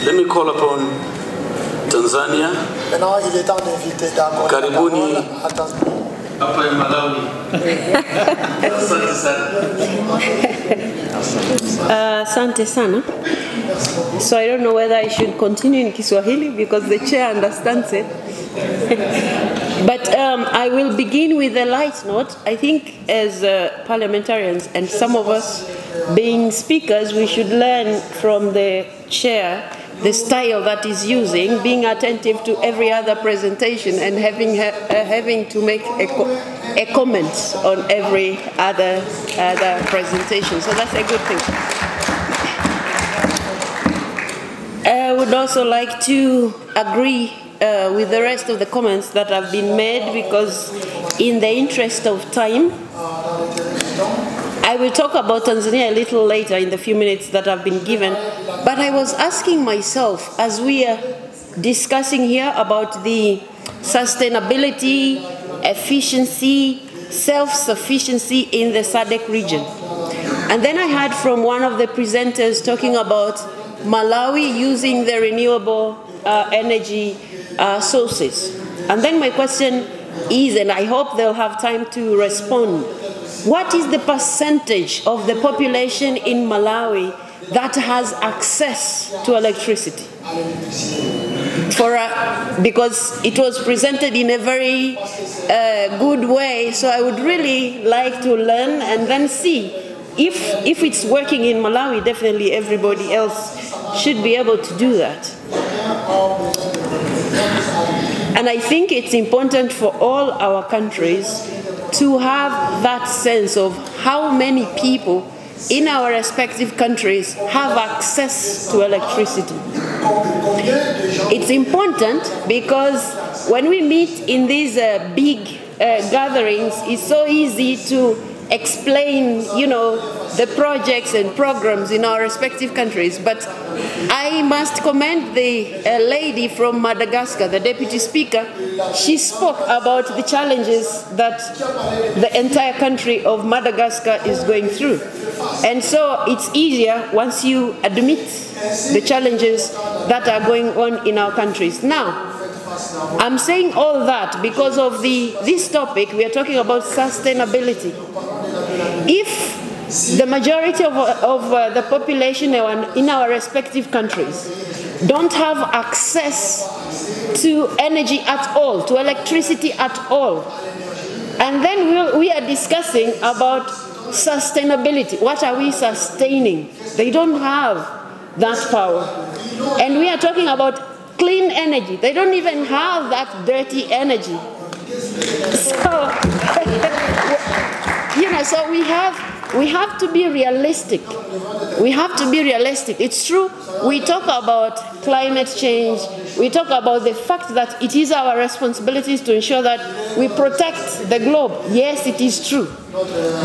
Let me call upon Tanzania. Maintenant, il est temps d'inviter d'abord. Karibuni hapa ya Malawi. Asante sana. So I don't know whether I should continue in Kiswahili because the chair understands it. But I will begin with a light note. I think as parliamentarians and some of us being speakers, we should learn from the chair the style that is using, being attentive to every other presentation and having to make a comment on every other presentation. So that's a good thing. I would also like to agree with the rest of the comments that have been made, because in the interest of time, I will talk about Tanzania a little later in the few minutes that have been given. But I was asking myself, as we are discussing here about the sustainability, efficiency, self-sufficiency in the SADC region. And then I heard from one of the presenters talking about Malawi using the renewable energy sources. And then my question is, and I hope they'll have time to respond, what is the percentage of the population in Malawi that has access to electricity? Because it was presented in a very good way, so I would really like to learn and then see if it's working in Malawi. Definitely everybody else should be able to do that. And I think it's important for all our countries to have that sense of how many people in our respective countries have access to electricity. It's important because when we meet in these big gatherings, it's so easy to explain, the projects and programs in our respective countries. But I must commend the lady from Madagascar, the Deputy Speaker. She spoke about the challenges that the entire country of Madagascar is going through. And so it's easier once you admit the challenges that are going on in our countries. Now, I'm saying all that because of this topic. We are talking about sustainability. If the majority of the population in our respective countries don't have access to energy at all, to electricity at all, and then we are discussing about sustainability. What are we sustaining? They don't have that power. And we are talking about clean energy. They don't even have that dirty energy. So, so we have to be realistic. We have to be realistic. It's true, we talk about climate change. We talk about the fact that it is our responsibilities to ensure that we protect the globe. Yes, it is true.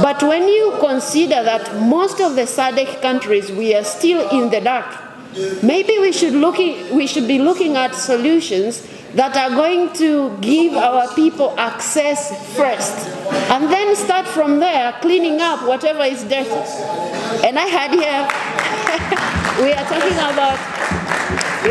But when you consider that most of the SADC countries, we are still in the dark, maybe we should be looking at solutions that are going to give our people access first, and then start from there cleaning up whatever is dirty. And I had here, we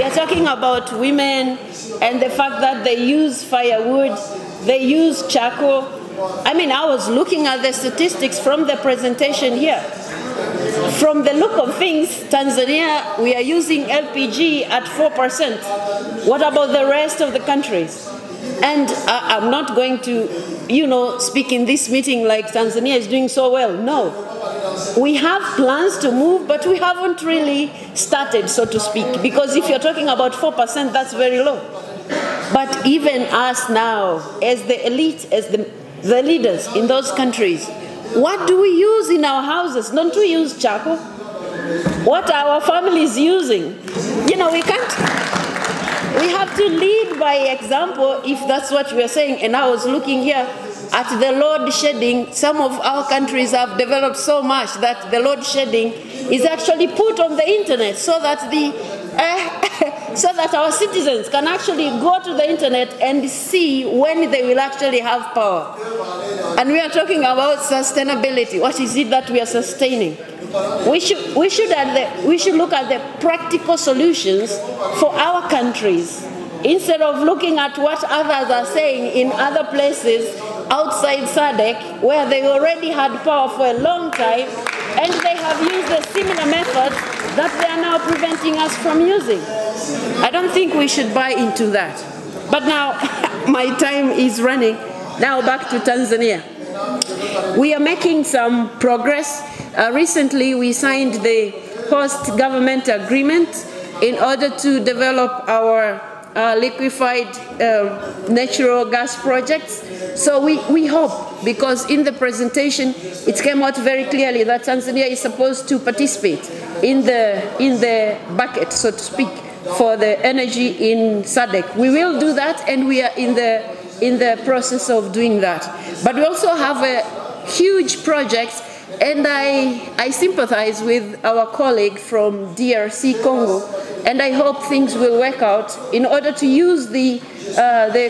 are talking about women and the fact that they use firewood, they use charcoal. I mean, I was looking at the statistics from the presentation here. From the look of things, Tanzania, we are using LPG at 4%. What about the rest of the countries? And I'm not going to, speak in this meeting like Tanzania is doing so well. No. We have plans to move, but we haven't really started, so to speak. Because if you're talking about 4%, that's very low. But even us now, as the elite, as the leaders in those countries, what do we use in our houses? Don't we use charcoal? What are our families using? We can't. We have to lead by example if that's what we are saying. And I was looking here at the load shedding. Some of our countries have developed so much that the load shedding is actually put on the internet so that our citizens can actually go to the internet and see when they will actually have power. And we are talking about sustainability. What is it that we are sustaining? We should look at the practical solutions for our countries instead of looking at what others are saying in other places outside SADC, where they already had power for a long time and they have used a similar methods that they are now preventing us from using. I don't think we should buy into that. But now my time is running. Now back to Tanzania. We are making some progress. Recently we signed the host government agreement in order to develop our liquefied natural gas projects. So we hope, because in the presentation it came out very clearly that Tanzania is supposed to participate in the bucket, so to speak, for the energy in SADC. We will do that, and we are in the process of doing that. But we also have a huge project, and I sympathize with our colleague from DRC Congo, and I hope things will work out in order to use the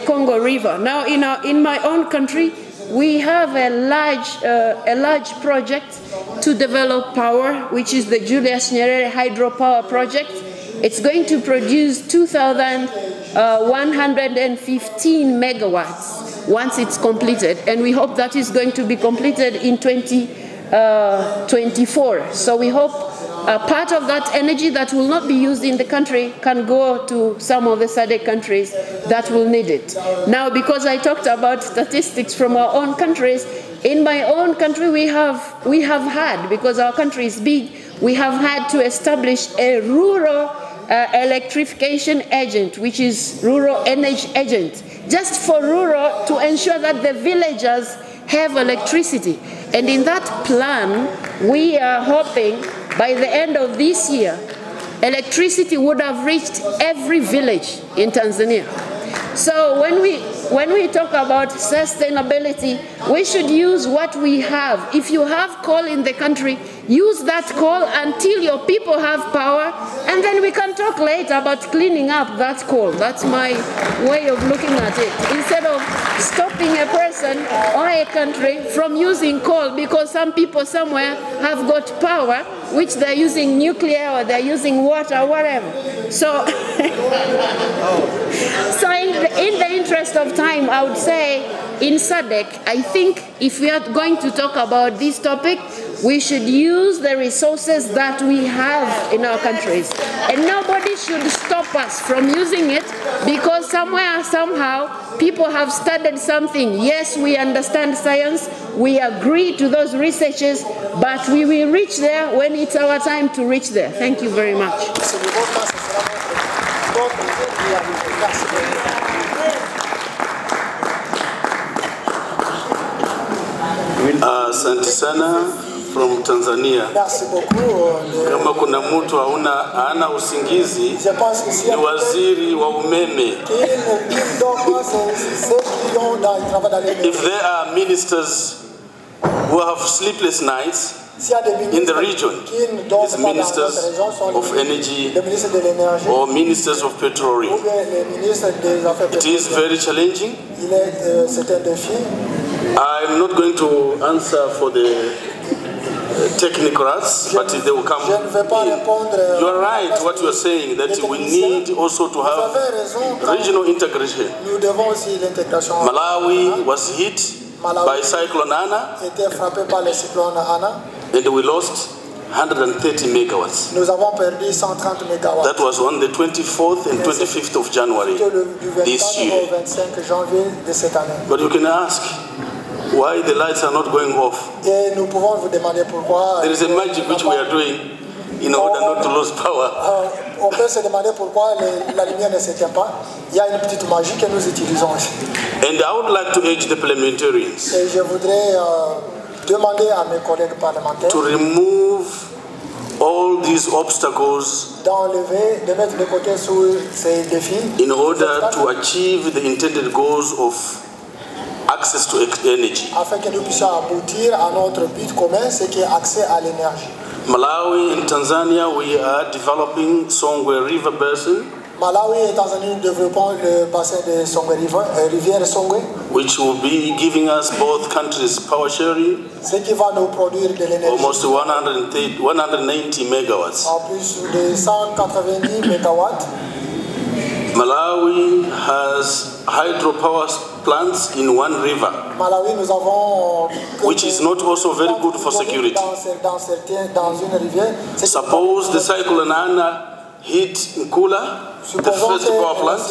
Congo River. Now, in my own country, we have a large project to develop power, which is the Julius Nyerere hydropower project. It's going to produce 2,115 megawatts once it's completed, and we hope that is going to be completed in 2024. So we hope part of that energy that will not be used in the country can go to some of the SADC countries that will need it. Now, because I talked about statistics from our own countries, in my own country we have had, because our country is big, we have had to establish a rural electrification agent, which is rural energy agent, just for rural, to ensure that the villagers have electricity. And in that plan, we are hoping by the end of this year, electricity would have reached every village in Tanzania. So when we talk about sustainability, we should use what we have. If you have coal in the country, use that coal until your people have power, and then we can talk later about cleaning up that coal. That's my way of looking at it. Instead of stopping a person or a country from using coal because some people somewhere have got power, which they're using nuclear or they're using water or whatever. So, in the interest of time, I would say in SADC, I think if we are going to talk about this topic, we should use the resources that we have in our countries. And nobody should stop us from using it because somewhere, somehow, people have studied something. Yes, we understand science, we agree to those researches, but we will reach there when it's our time to reach there. Thank you very much. Asante sana from Tanzania. Kama kuna mtu haana usingizi, ni waziri wa umeme. If there are ministers who have sleepless nights in the region, these ministers of energy or ministers of petroleum, it is very challenging. I'm not going to answer for the technocrats, but they will come in. You are right what you are saying, that we need also to have regional integration. Malawi was hit by Cyclone Ana, and we lost 130 megawatts. That was on the 24th and 25th of January this year. But you can ask, why the lights are not going off? There is a magic which we are doing in order not to lose power. On peut se demander pourquoi la lumière ne s'éteint pas. Il y a une petite magie que nous utilisons. And I would like to urge the parliamentarians Et je voudrais demander à mes collègues parlementaires to remove all these obstacles d'enlever, de mettre de côté sous ces défis in order to achieve the intended goals of access to energy. afin que nous puissions aboutir à notre but commun, ce qui est accès à l'énergie. Malawi and Tanzania, we are developing Shangwe River basin. Malawi et Tanzanie, nous développons le bassin de Shangwe, rivière Shangwe. Which will be giving us both countries power sharing. Ce qui va nous produire de l'énergie. Almost 190 megawatts. En plus de 190 mégawatts. Malawi has hydropower plants in one river. Malawi, nous avons which is not also very good for security. Dans une rivière. Suppose the cyclone Anna hit Nkula, the first power plant,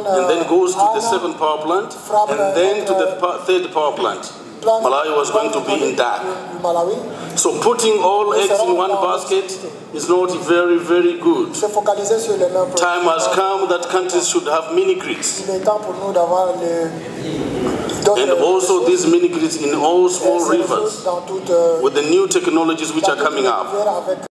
and then goes to the second power plant, and then to the third power plant. Malawi was going to be in dark. So putting all eggs in one basket is not very, very good. Time has come that countries should have mini-grids. And also these mini-grids in all small rivers with the new technologies which are coming up.